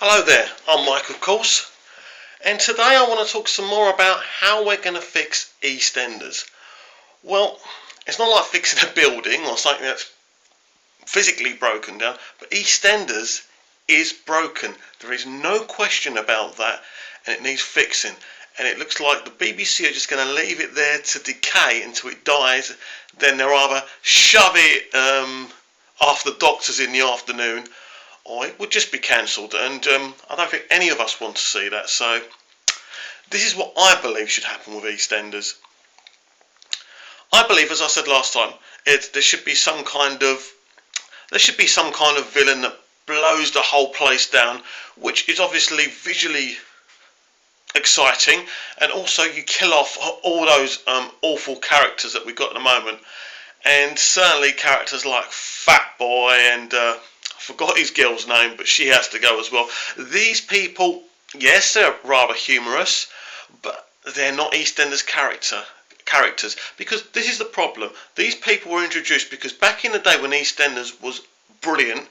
Hello there, I'm Mike of course, and today I want to talk some more about how we're going to fix EastEnders. Well, it's not like fixing a building or something that's physically broken down, but EastEnders is broken. There is no question about that, and it needs fixing. And it looks like the BBC are just going to leave it there to decay until it dies. Then they'll either shove it after the doctors in the afternoon, or it would just be cancelled, and I don't think any of us want to see that. So this is what I believe should happen with EastEnders. I believe, as I said last time, there should be some kind of villain that blows the whole place down, which is obviously visually exciting, and also you kill off all those awful characters that we've got at the moment, and certainly characters like Fat Boy and I forgot his girl's name, but she has to go as well. These people, yes, they're rather humorous, but they're not EastEnders characters, because this is the problem. These people were introduced because back in the day when EastEnders was brilliant,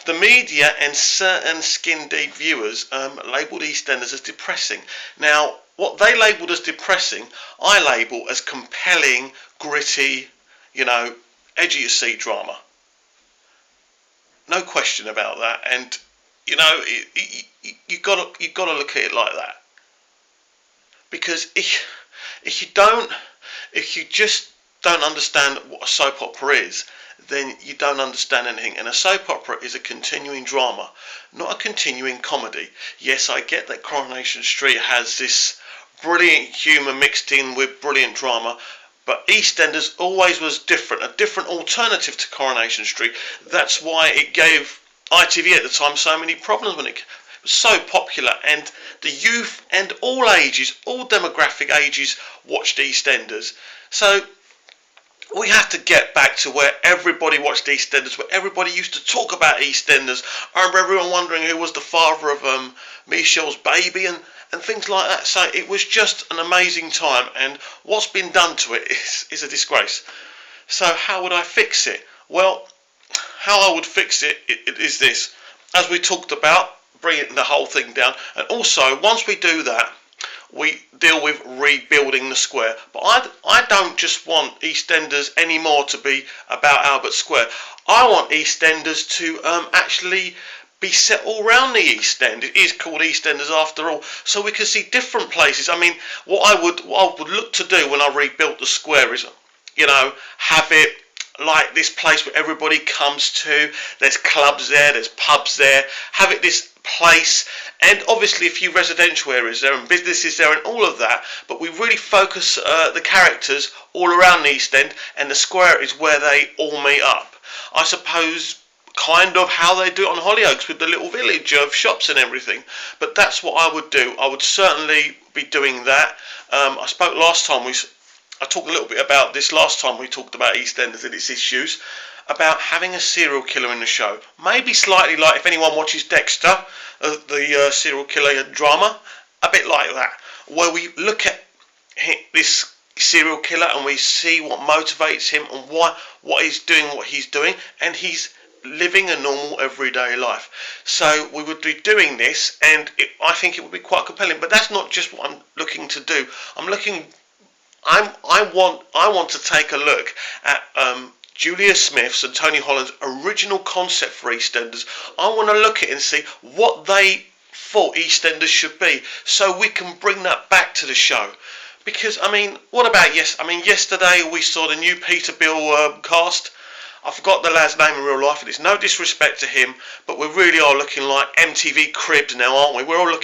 the media and certain skin-deep viewers labelled EastEnders as depressing. Now, what they labelled as depressing, I label as compelling, gritty, edge of your seat drama. No question about that, and you got to look at it like that, because if you just don't understand what a soap opera is, then you don't understand anything. And a soap opera is a continuing drama, not a continuing comedy. Yes, I get that Coronation Street has this brilliant humour mixed in with brilliant drama, but EastEnders always was different, a different alternative to Coronation Street. That's why it gave ITV at the time so many problems when it was so popular, and the youth and all ages, all demographic ages watched EastEnders. So we have to get back to where everybody watched EastEnders, where everybody used to talk about EastEnders. I remember everyone wondering who was the father of Michelle's baby and things like that. So it was just an amazing time, and what's been done to it is a disgrace. So how would I fix it? Well, how I would fix it is this. As we talked about, bringing the whole thing down, and also once we do that, we deal with rebuilding the square. But I don't just want EastEnders anymore to be about Albert Square. I want EastEnders to actually be set all round the East End. It is called EastEnders after all, so we can see different places. I mean, what I would look to do when I rebuilt the square is, have it like this place where everybody comes to. There's clubs there, there's pubs there. Have it this place, and obviously a few residential areas there and businesses there and all of that, but we really focus the characters all around the East End, and the square is where they all meet up. I suppose kind of how they do it on Hollyoaks with the little village of shops and everything, but that's what I would do. I would certainly be doing that. I spoke last time, I talked a little bit about this last time we talked about EastEnders and its issues, about having a serial killer in the show. Maybe slightly like, if anyone watches Dexter, the serial killer drama, a bit like that, where we look at this serial killer and we see what motivates him and what he's doing, and he's living a normal everyday life. So we would be doing this, and I think it would be quite compelling. But that's not just what I'm looking to do. I want to take a look at Julia Smith's and Tony Holland's original concept for EastEnders. I want to look at it and see what they thought EastEnders should be, so we can bring that back to the show. Because what about yesterday we saw the new Peterbilt cast. I forgot the lad's name in real life, and it's no disrespect to him, but we really are looking like MTV Cribs now, aren't we? We're all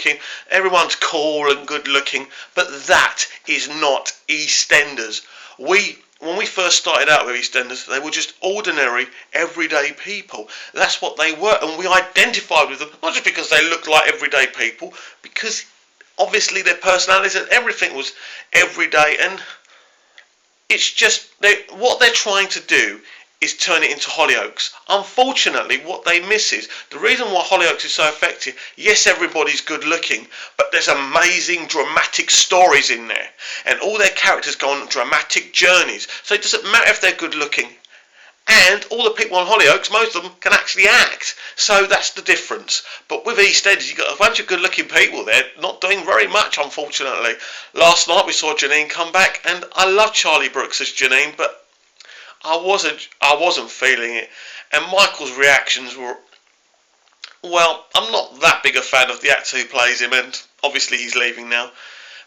everyone's cool and good looking, but that is not EastEnders. When we first started out with EastEnders, they were just ordinary, everyday people. That's what they were, and we identified with them, not just because they looked like everyday people, because obviously their personalities and everything was everyday, and it's just what they're trying to do is turn it into Hollyoaks. Unfortunately, what they miss is the reason why Hollyoaks is so effective. Yes, everybody's good looking, but there's amazing dramatic stories in there, and all their characters go on dramatic journeys. So it doesn't matter if they're good looking. And all the people on Hollyoaks, most of them can actually act. So that's the difference. But with EastEnders, you've got a bunch of good-looking people there, not doing very much, unfortunately. Last night we saw Janine come back, and I love Charlie Brooks as Janine, but I wasn't feeling it. And Michael's reactions were, well, I'm not that big a fan of the actor who plays him, and obviously he's leaving now.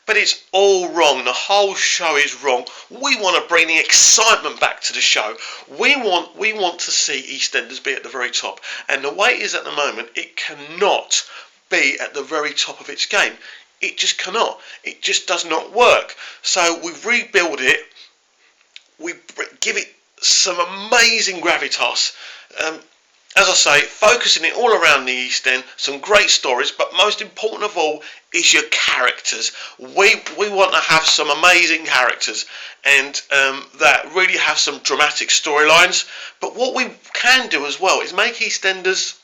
But it's all wrong. The whole show is wrong. We want to bring the excitement back to the show. We want to see EastEnders be at the very top. And the way it is at the moment, it cannot be at the very top of its game. It just cannot. It just does not work. So we rebuild it. We give it some amazing gravitas. As I say, focusing it all around the East End, some great stories, but most important of all is your characters. We want to have some amazing characters and that really have some dramatic storylines. But what we can do as well is make EastEnders.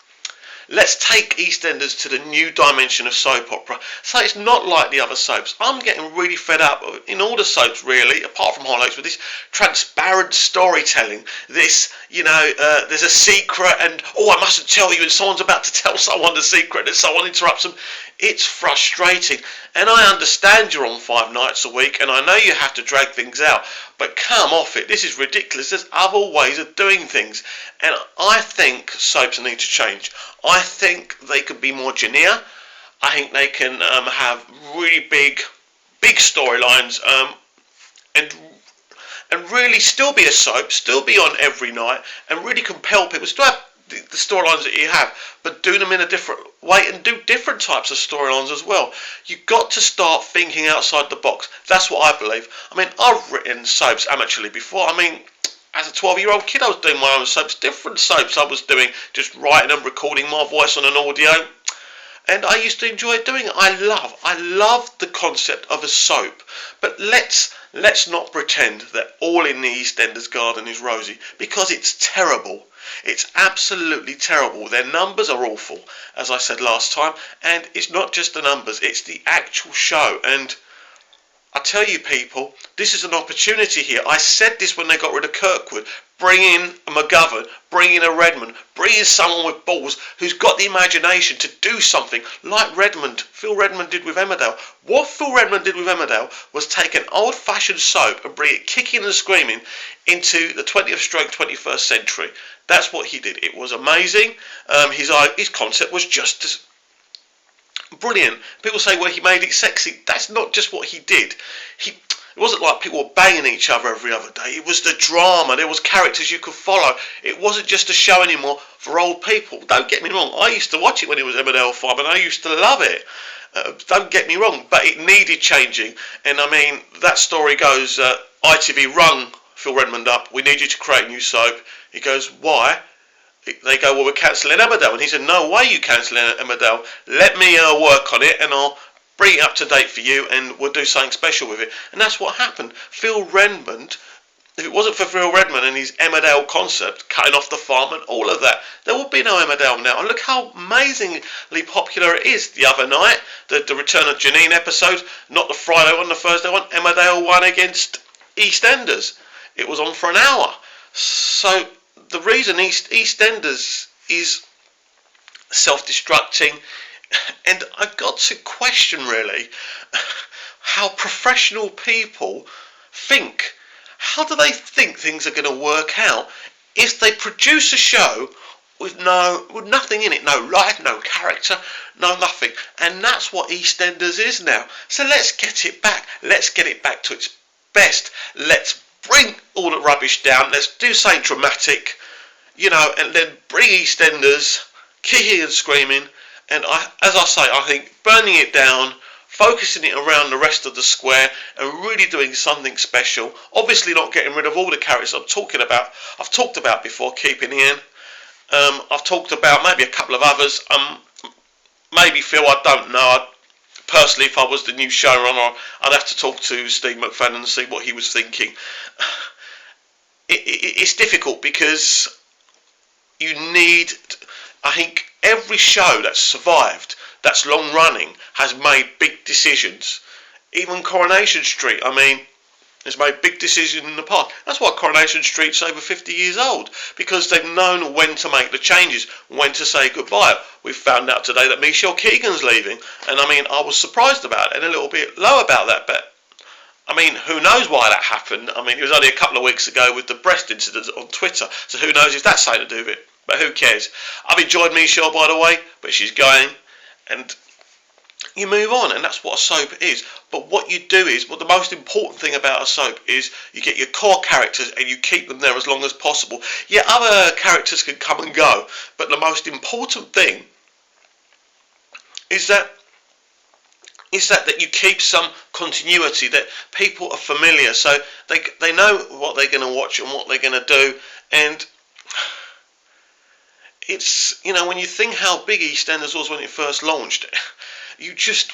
Let's take EastEnders to the new dimension of soap opera. So it's not like the other soaps. I'm getting really fed up in all the soaps, really, apart from Hollyoaks, with this transparent storytelling. This, there's a secret and, I mustn't tell you, and someone's about to tell someone the secret and someone interrupts them. It's frustrating. And I understand you're on 5 nights a week and I know you have to drag things out, but come off it. This is ridiculous. There's other ways of doing things. And I think soaps need to change. I think they could be more linear. I think they can have really big storylines and really still be a soap, still be on every night, and really compel people. Still have the storylines that you have, but do them in a different way and do different types of storylines as well. You've got to start thinking outside the box. That's what I believe. I mean, I've written soaps amateurly before. I mean, as a 12-year-old kid, I was doing my own soaps, different soaps I was doing, just writing and recording my voice on an audio. And I used to enjoy doing it. I love the concept of a soap. But let's not pretend that all in the EastEnders garden is rosy, because it's terrible. It's absolutely terrible. Their numbers are awful, as I said last time, and it's not just the numbers, it's the actual show. And I tell you, people, this is an opportunity here. I said this when they got rid of Kirkwood. Bring in a McGovern, bring in a Redmond, bring in someone with balls who's got the imagination to do something like Phil Redmond did with Emmerdale. What Phil Redmond did with Emmerdale was take an old-fashioned soap and bring it kicking and screaming into the 20th/21st century. That's what he did. It was amazing. His concept was just as brilliant. People say, well, he made it sexy. That's not just what he did. It wasn't like people were banging each other every other day. It was the drama. There was characters you could follow. It wasn't just a show anymore for old people. Don't get me wrong. I used to watch it when it was Emmerdale Farm and I used to love it. Don't get me wrong, but it needed changing. And I mean, that story goes, ITV rung Phil Redmond up. We need you to create a new soap. He goes, why? They go, well, we're cancelling Emmerdale. And he said, no way you cancelling Emmerdale. Let me work on it and I'll bring it up to date for you and we'll do something special with it. And that's what happened. Phil Redmond, if it wasn't for Phil Redmond and his Emmerdale concept, cutting off the farm and all of that, there would be no Emmerdale now. And look how amazingly popular it is. The other night, the Return of Janine episode, not the Friday one, the Thursday one, Emmerdale won against EastEnders. It was on for an hour. So the reason EastEnders is self-destructing, and I've got to question really how professional people think. How do they think things are going to work out if they produce a show with nothing in it, no life, no character, no nothing? And that's what EastEnders is now. So let's get it back. Let's get it back to its best. Let's bring all the rubbish down. Let's do something dramatic, and then bring EastEnders kicking and screaming. And as I say, I think burning it down, focusing it around the rest of the square, and really doing something special. Obviously, not getting rid of all the characters I've talked about before, keeping Ian. I've talked about maybe a couple of others. Maybe Phil. I don't know. Personally, if I was the new showrunner, I'd have to talk to Steve McFadden and see what he was thinking. It's difficult because you need. I think every show that's survived, that's long running, has made big decisions. Even Coronation Street. I mean, has made big decisions in the past. That's why Coronation Street's over 50 years old, because they've known when to make the changes, when to say goodbye. We've found out today that Michelle Keegan's leaving, and I mean, I was surprised about it and a little bit low about that, but I mean, who knows why that happened? I mean, it was only a couple of weeks ago with the breast incident on Twitter, so who knows if that's something to do with it. But who cares? I've enjoyed Michelle, by the way, but she's going, and you move on, and that's what a soap is. But what you do is, well, the most important thing about a soap is you get your core characters and you keep them there as long as possible. Yeah, other characters can come and go, but the most important thing is that you keep some continuity, that people are familiar, so they know what they're going to watch and what they're going to do. And it's, when you think how big EastEnders was when it first launched, you just